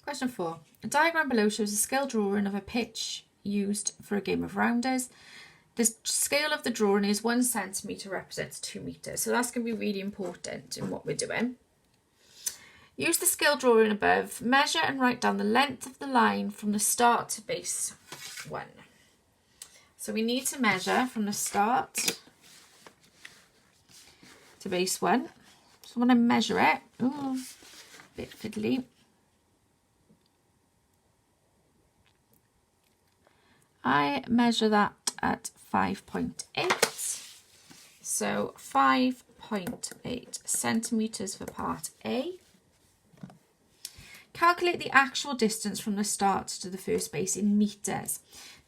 Question 4. A diagram below shows a scale drawing of a pitch used for a game of rounders. The scale of the drawing is 1 centimetre represents 2 metres. So that's going to be really important in what we're doing. Use the scale drawing above. Measure and write down the length of the line from the start to base 1. So we need to measure from the start to base 1. So when I measure it, ooh, a bit fiddly. I measure that at 5.8. So 5.8 centimetres for part A. Calculate the actual distance from the start to the first base in metres.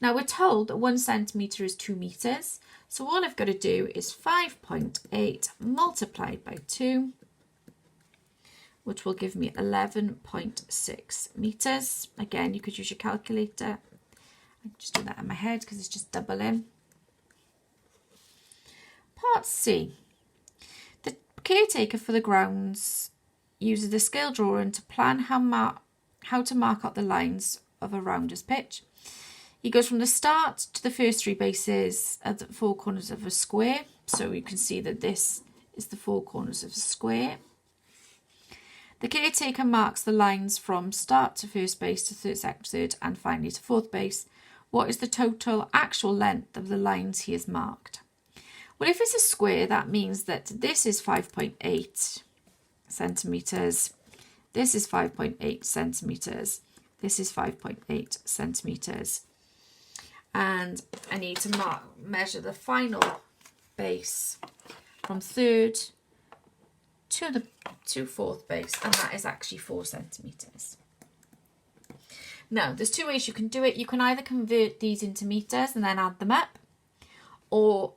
Now we're told that 1 centimetre is 2 metres. So all I've got to do is 5.8 multiplied by 2, which will give me 11.6 metres. Again, you could use your calculator. I'm just doing that in my head because it's just doubling. Part C. The caretaker for the grounds uses the scale drawing to plan how to mark out the lines of a rounder's pitch. He goes from the start to the first 3 bases at the 4 corners of a square. So you can see that this is the 4 corners of a square. The caretaker marks the lines from start to first base to third and finally to fourth base. What is the total actual length of the lines he has marked? Well, if it's a square, that means that this is 5.8 centimetres, this is 5.8 centimetres, this is 5.8 centimetres. And I need to measure the final base from third to fourth base, and that is actually 4 centimetres. Now, there's 2 ways you can do it. You can either convert these into metres and then add them up, or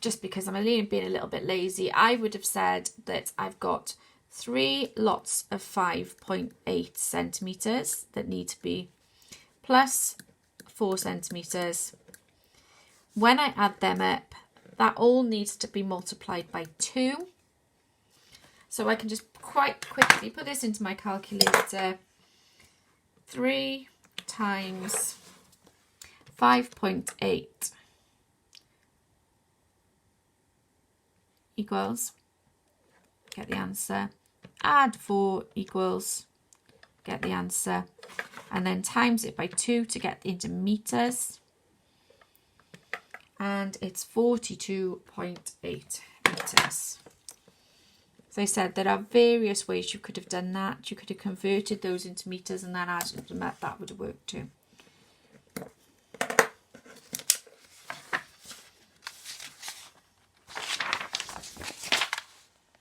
just because I'm being a little bit lazy, I would have said that I've got 3 lots of 5.8 centimetres that need to be plus 4 centimetres. When I add them up, that all needs to be multiplied by 2. So I can just quite quickly put this into my calculator. 3 times 5.8 equals, get the answer, add 4 equals, get the answer, and then times it by 2 to get into metres, and it's 42.8 metres. As I said, there are various ways you could have done that. You could have converted those into metres and then added them up. That would have worked too.